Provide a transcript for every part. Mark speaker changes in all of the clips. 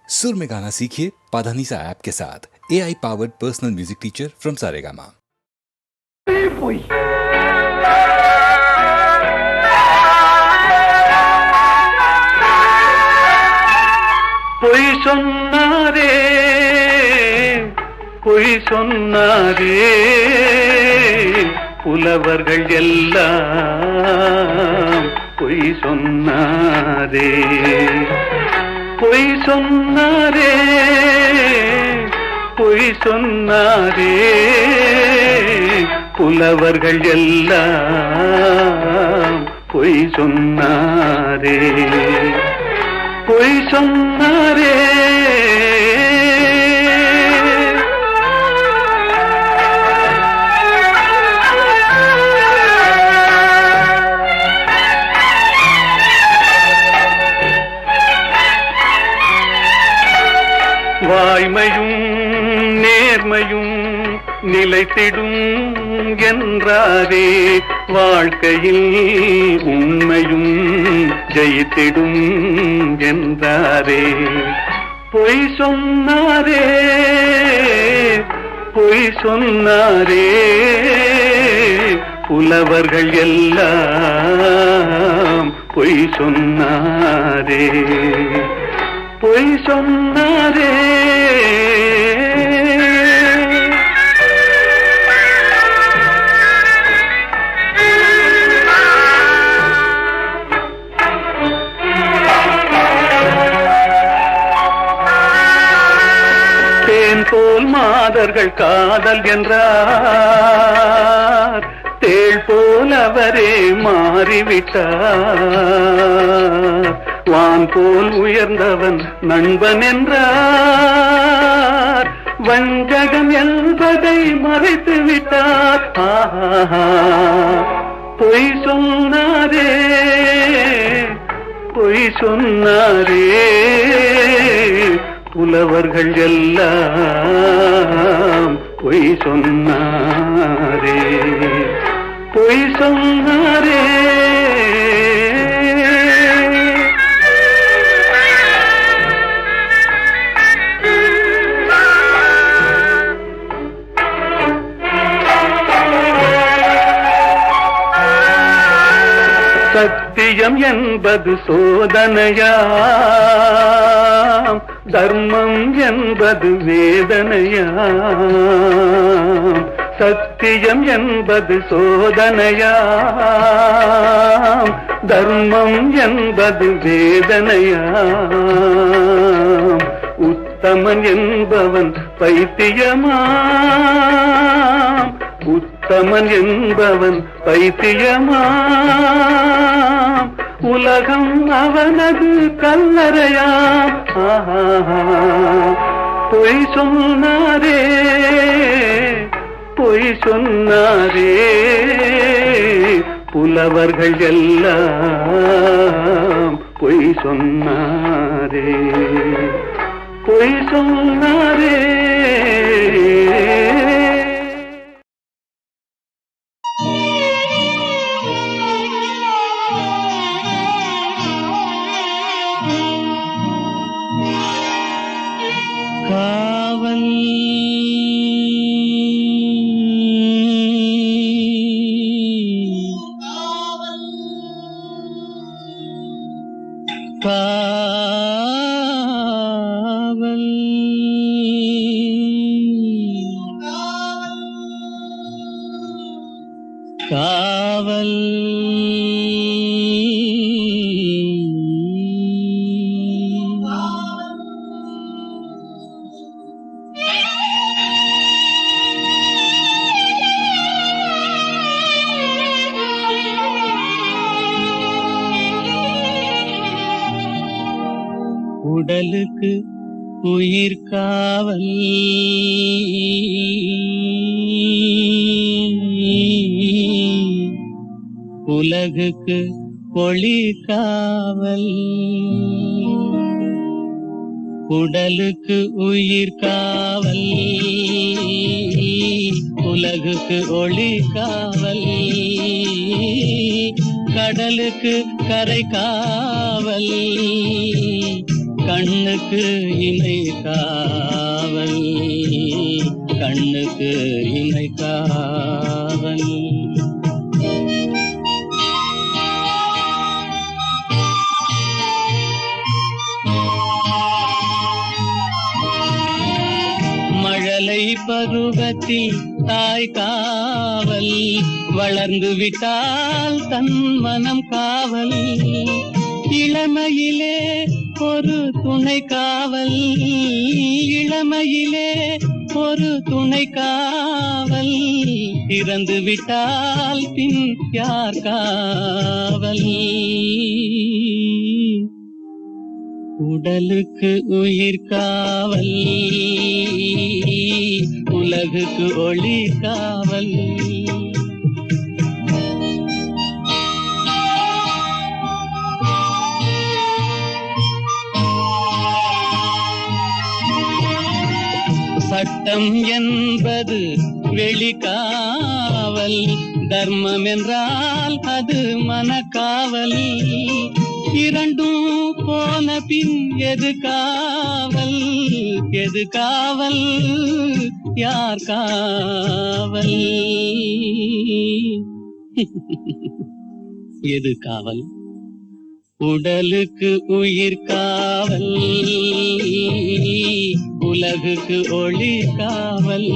Speaker 1: सुर में गाना सीखिए पाधानीसा ऐप के साथ। AI powered personal music teacher from Saregama.
Speaker 2: பொய் சொன்னாரே பொய் சொன்னாரே புலவர்கள் எல்லாம் பொய் சொன்னாரே பொய் சொன்னாரே பொய் சொன்னாரே புலவர்கள் எல்லாம் பொய் சொன்னாரே பொய் சொன்னாரே வாய்மையும் நேர்மையும் நிலைத்திடும் என்றாரே வாழ்க்கையில் உண்மையும் ஜெயித்திடும் என்றாரே பொய் சொன்னாரே பொய் சொன்னாரே புலவர்கள் எல்லாம் பொய் சொன்னாரே பொய் சொன்னாரே தேன் போல் மாதர்கள் காதல் என்றார் தேள் போல் அவரே மாறிவிட்டார் வான் போல் உயர்ந்தவன் நண்பன் என்றார் வஞ்சகம் என்பதை மறைத்து விட்டார் பொய் சொன்னாரே பொய் சொன்னாரே புலவர்கள் எல்லாம் பொய் சொன்னாரே பொய் சொன்னாரே சத்தியம் என்பது சோதனையாம் தர்மம் என்பது வேதனையாம் சத்தியம் என்பது சோதனையாம் தர்மம் என்பது வேதனையாம் உத்தமன் என்பவன் பைத்தியமாம் உத்தமன் என்பவன் பைத்தியமாம் உலகம் அவனது கல்லறையாம் பொய் சொன்னாரே பொய் சொன்னாரே புலவர்கள் எல்லாம் பொய் சொன்னாரே பொய் சொன்னாரே காவல் உடலுக்கு உயிர் காவல் உலகுக்கு ஒளி காவல் உடலுக்கு உயிர் காவல் உலகுக்கு ஒளி காவல் கடலுக்கு கரை காவல் கண்ணுக்கு இமை காவல், கண்ணுக்கு இமை காவல். மழலை பருவத்தில் தாய் காவல், வளர்ந்து விட்டால் தன் மனம் காவல். இளமையிலே ஒரு துணை காவல், இளமையிலே ஒரு துணை காவல். இறந்து விட்டால் பின் யார் காவல்? உடலுக்கு உயிர் காவல், உலகுக்கு ஒளி காவல். சட்டம் என்பது வெளிக்காவல், தர்மம் என்றால் அது மனக்காவல். இரண்டும் போன பின் எது காவல்? எது காவல்? யார் காவல்? எது காவல்? உடலுக்கு உயிர் காவல், உலகுக்கு ஒளி காவல்.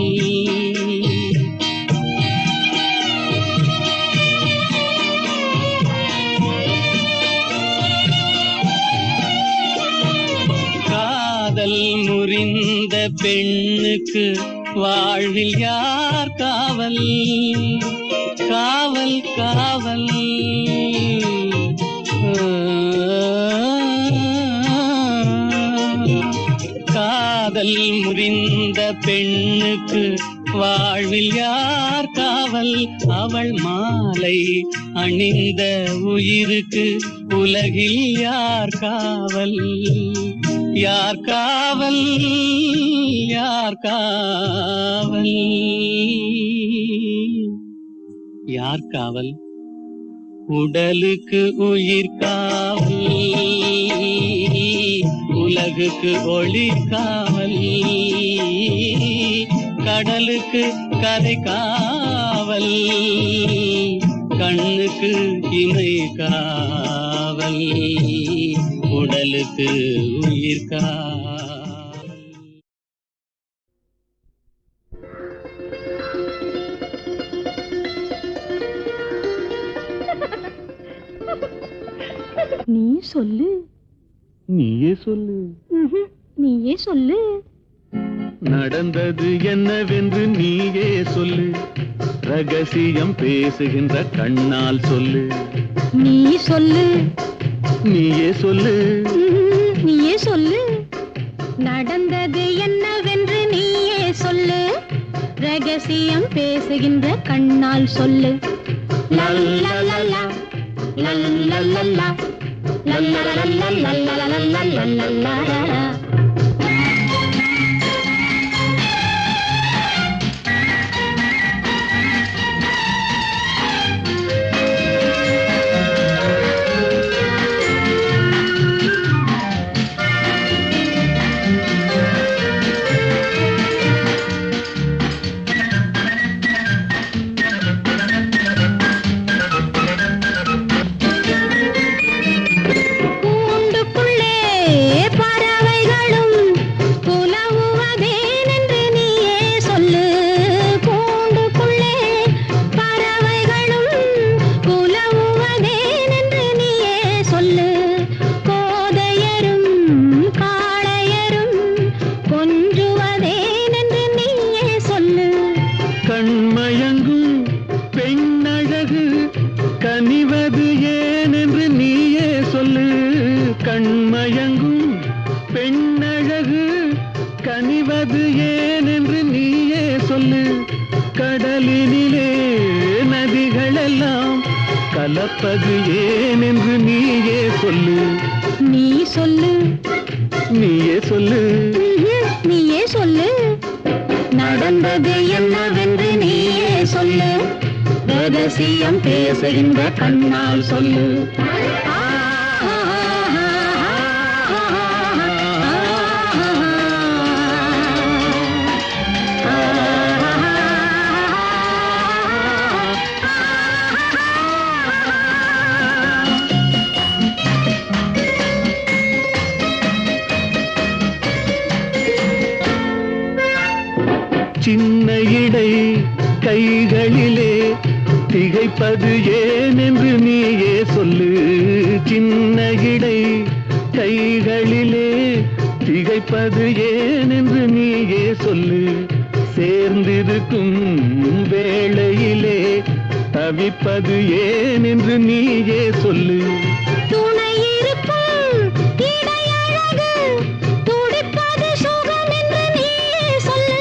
Speaker 2: காதல் முறிந்த பெண்ணுக்கு வாழ்வில் யார் காவல்? காவல் காவல். காதல் முறிந்த பெண்ணுக்கு வாழ்வில் யார் காவல்? அவள் மாலை அணிந்த உயிருக்கு உலகில் யார் காவல்? யார் காவல்? யார் காவல்? யார் காவல்? உடலுக்கு உயிர் காவல், உலகுக்கு ஒளி காவல். கடலுக்கு கரை காவல், கண்ணுக்கு இமை காவல், உடலுக்கு உயிர் காவல்.
Speaker 3: நீ சொல்லு.
Speaker 2: நீயே சொல்லு.
Speaker 3: நீயே சொல்லு.
Speaker 2: நடந்தது என்னவென்று நீயே சொல்லு, ரகசியம் பேசுகின்ற கண்ணால் சொல்லு.
Speaker 3: நீ சொல்லு.
Speaker 2: நீயே சொல்லு.
Speaker 3: நீயே சொல்லு. நடந்தது என்னவென்று நீயே சொல்லு, ரகசியம் பேசுகின்ற கண்ணால் சொல்லு. லல்லலல்லா லல்லலல்லா லல்லலல்லா. கலப்பது ஏன் என்று நீயே சொல்லு. நீ சொல்லு.
Speaker 2: நீயே சொல்லு.
Speaker 3: நீயே சொல்லு. நடந்தது என்னவென்று நீயே சொல்லு, ரகசியம் பேசுகின்ற கண்ணால் சொல்லு.
Speaker 2: சின்ன இடை கைகளிலே திகைப்பது ஏன் என்று நீயே சொல்லு. சின்ன இடை கைகளிலே திகைப்பது ஏன் என்று நீயே சொல்லு. சேர்ந்திருக்கும் வேளையிலே தவிப்பது ஏன் என்று நீயே சொல்லு.
Speaker 3: துணை இருக்கும் இடையழகு துடிப்பது சுகம் என்று நீயே சொல்லு.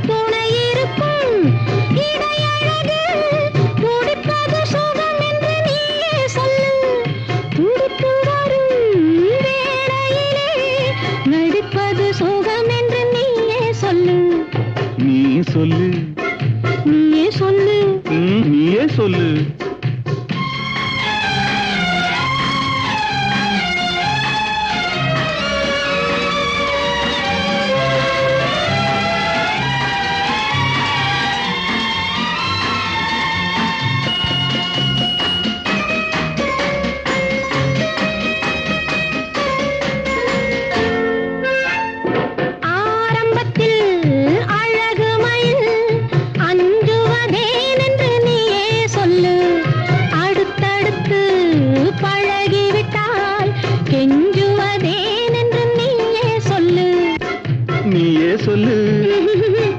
Speaker 3: துணை இருக்கும் இடையழகு துடிப்பது சுகம் என்று நீயே சொல்லு. துடித்து வரும் வேளையிலே நடிப்பது சுகம் என்று நீயே சொல்லு.
Speaker 2: நீ சொல்லு,
Speaker 3: நீயே சொல்லு.
Speaker 2: நீயே சொல்லு.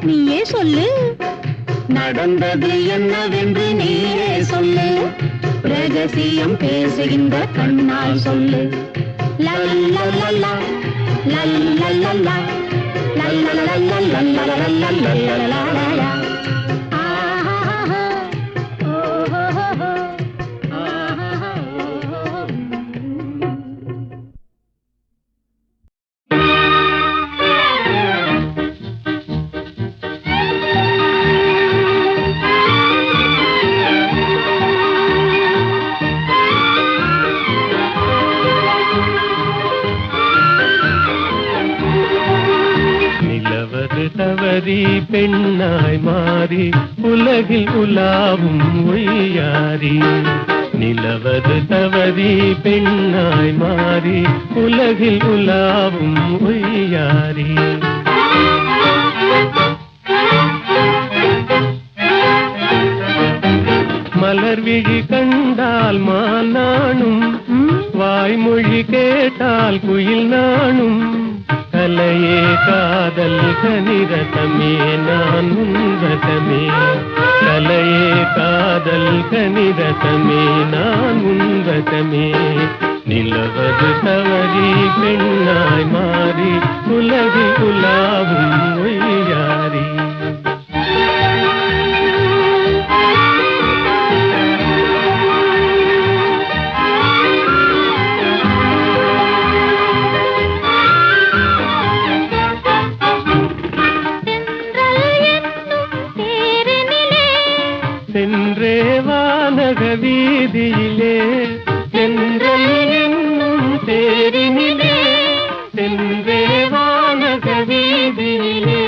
Speaker 3: நீயே சொல்லு. நடந்தது என்னவென்று நீயே சொல்லு. ரகசியம் பேசுகின்ற கண்ணால் சொல்லு. லல்லல்லல்லா லல்லல்லல்லா லல்லல்லல்லா.
Speaker 2: தவறி பெண்ணாய் மாறி உலகில் உலாவும் ஒய்யாரி. நிலவது தவறி பெண்ணாய் மாறி உலகில் உலாவும் ஒய்யாரி. மலர் விழி கண்டால் மான் நானும், வாய்மொழி கேட்டால் குயில் நானும். கலையே காதல் கனிரதமே நான் உன்ரதமே. கலையே காதல் கனிரதமே நான் உன்ரதமே. நிலவது தவறி பெண்ணாய் மாறி உலகில் உலாவும் ஒய்யாரி. சென்றே வானக வீதியிலே சென்றல் என்னும் தேரினிலே. சென்றே வானக வீதியிலே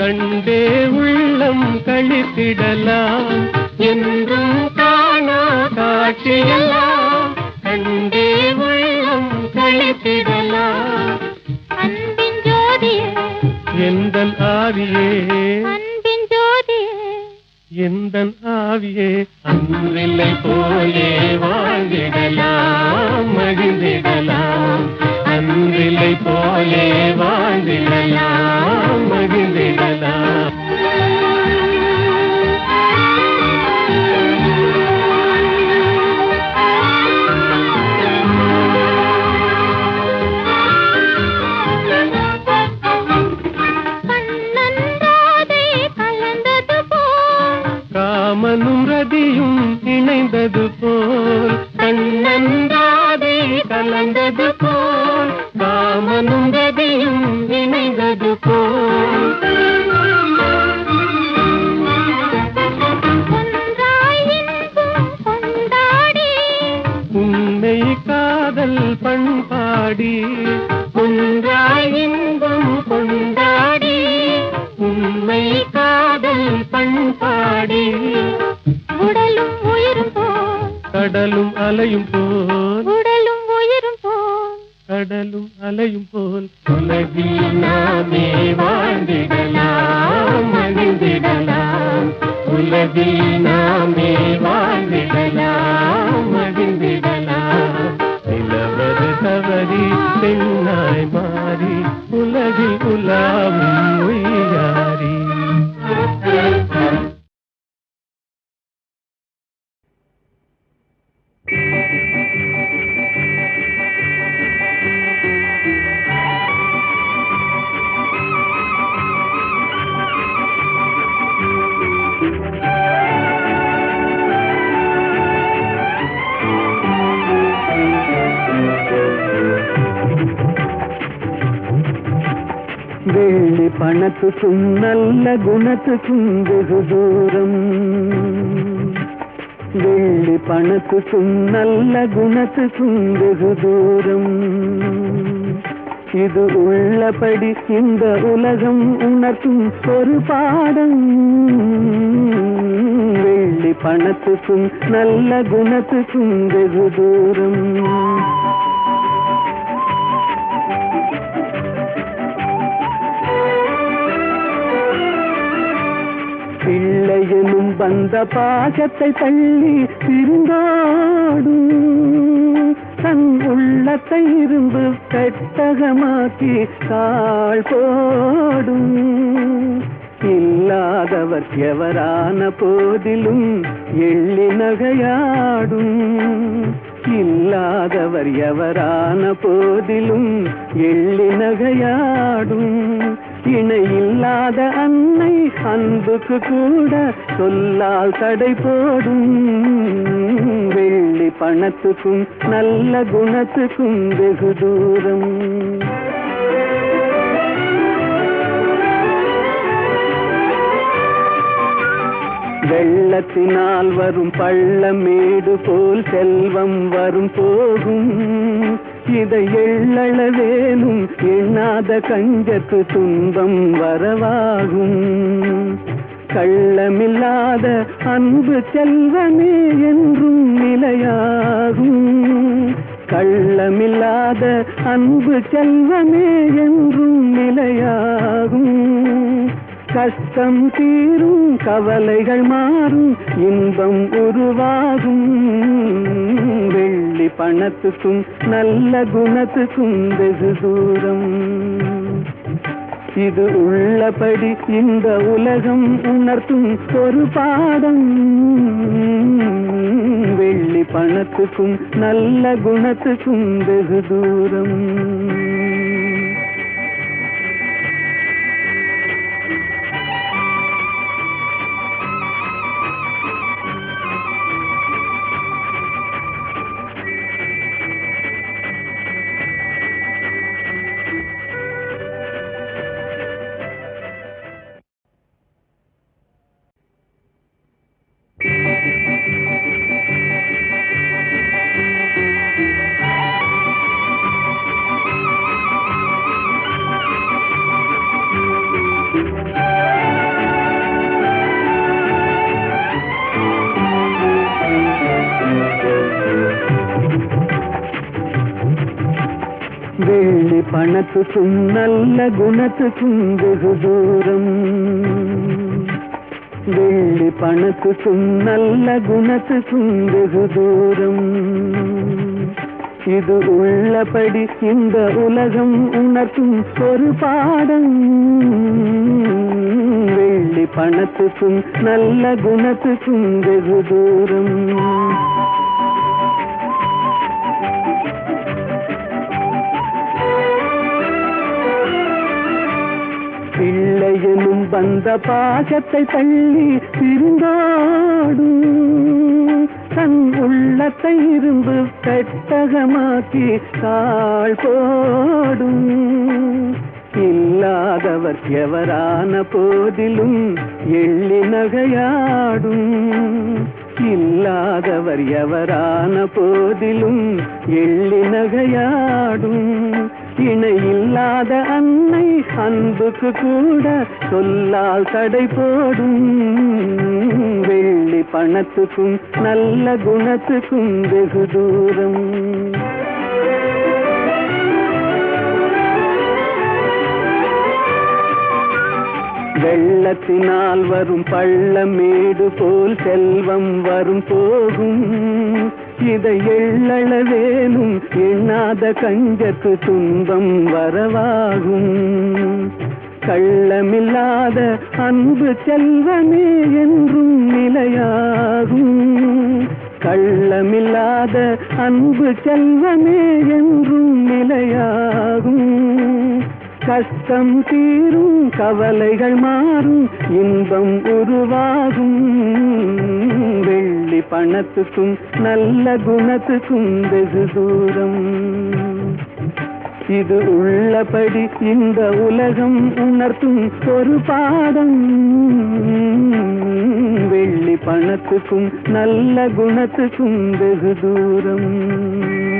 Speaker 2: கண்டே உள்ளம் கழித்திடலாம். என்றும் காணா காட்சியெல்லாம் கண்டே உள்ளம் கழித்திடலாம்.
Speaker 3: அன்பின் ஜோதியே
Speaker 2: எந்தன் ஆவியே,
Speaker 3: அன்பின் ஜோதியே
Speaker 2: எந்தன் ஆவியே. அன்றில்லை போலே வாழ்ந்திடலாம் மகிழ்ந்திடலாம். அன்றில்லை போலே வாழ்ந்திடலாம் மகிழ்ந்திடலாம். காமனும் ரதியும் இணைந்தது போல், கண்ணன்றாதே கலந்தது போல். காமனும் ரதியும் இணைந்தது போல். உண்மை காதல் பண்பாடி ஒன்றாய் இன்பம் கொண்டாடி. உண்மை காதல் பண்பாடி
Speaker 3: உடலும் உயிரும் போல்
Speaker 2: கடலும் அலையும் போல். கடலும் அலையும் போல் உலகில் நாமே வாழ்ந்திடலாம் மகிழ்ந்திடலாம் உலகில் நாமே வாழ்ந்திடலாம் மகிழ்ந்திடலாம் நிலவது தவறி பெண்ணாய் மாறி உலகில் உலாவும் உய்யாரி
Speaker 4: வெள்ளி பணத்துக்கும் நல்ல குணத்துக்கும் வெகு தூரம் வெள்ளி பணத்துக்கும் நல்ல குணத்துக்கும் வெகு தூரம் இது உள்ளபடி இந்த உலகம் உணர்த்தும் ஒரு பாடம் வெள்ளி பணத்துக்கும் நல்ல குணத்துக்கும் வெகு தூரம் பிள்ளையனும் வந்த பாசத்தை தள்ளி பிரிந்தாடும் தன் உள்ளத்தை இரும்பு பெட்டகமாக்கி கால் போடும் இல்லாதவர் எவரான போதிலும் எள்ளி நகையாடும் இல்லாதவர் எவரான போதிலும் எள்ளி நகையாடும் இணை இல்லாத அன்னை அன்புக்கு கூட சொல்லால் தடை போடும் வெள்ளி பணத்துக்கும் நல்ல குணத்துக்கும் வெகு தூரம் வெள்ளத்தினால் வரும் பள்ளமேடு போல் செல்வம் வரும் போகும் இதை எள்ளளவேனும் எண்ணாத கஞ்சத்து துன்பம் வரவாகும் கள்ளமில்லாத அன்பு செல்வமே என்றும் நிலையாகும் கள்ளமில்லாத அன்பு செல்வமே என்றும் நிலையாகும் கஷ்டம் தீரும் கவலைகள் மாறும் இன்பம் உருவாகும் வெள்ளி பணத்துக்கும் நல்ல குணத்துக்கும் வெகு தூரம் இது உள்ளபடி இந்த உலகம் உணர்த்தும் ஒரு பாடம் வெள்ளி பணத்துக்கும் நல்ல குணத்துக்கும் வெகு தூரம் வெள்ளி பணத்துக்கும் நல்ல குணத்துக்கும் வெகு தூரம் வெள்ளி பணத்துக்கும் நல்ல குணத்துக்கும் வெகு தூரம் இது உள்ளபடி இந்த உலகம் உணர்த்தும் ஒரு பாடம் வெள்ளி பணத்துக்கும் நல்ல குணத்துக்கும் வெகு தூரம் பிள்ளையனும் வந்த பாசத்தை தள்ளி பிரிந்தாடும் தன் உள்ளத்தை இரும்பு பெட்டகமாக்கி கால் போடும் இல்லாதவர் எவரான போதிலும் எள்ளி நகையாடும் இல்லாதவர் எவரான போதிலும் எள்ளி நகையாடும் இணை இல்லாத அன்னை அன்புக்கு கூட சொல்லால் தடை போடும் வெள்ளி பணத்துக்கும் நல்ல குணத்துக்கும் வெகு தூரம் வெள்ளத்தினால் வரும் பள்ளமேடு போல் செல்வம் வரும் போகும். இதை எள்ளளவேனும் எண்ணாத கஞ்சத்து துன்பம் வரவாகும். கள்ளமில்லாத அன்பு செல்வமே என்றும் நிலையாகும். கள்ளமில்லாத அன்பு செல்வமே என்றும் நிலையாகும். கஷ்டம் தீரும், கவலைகள் மாறும், இன்பம் உருவாகும். வெள்ளி பணத்துக்கும் நல்ல குணத்துக்கும் வெகு தூரம். இது உள்ளபடி இந்த உலகம் உணர்த்தும் ஒரு பாடம். வெள்ளி பணத்துக்கும் நல்ல குணத்துக்கும் வெகு தூரம்.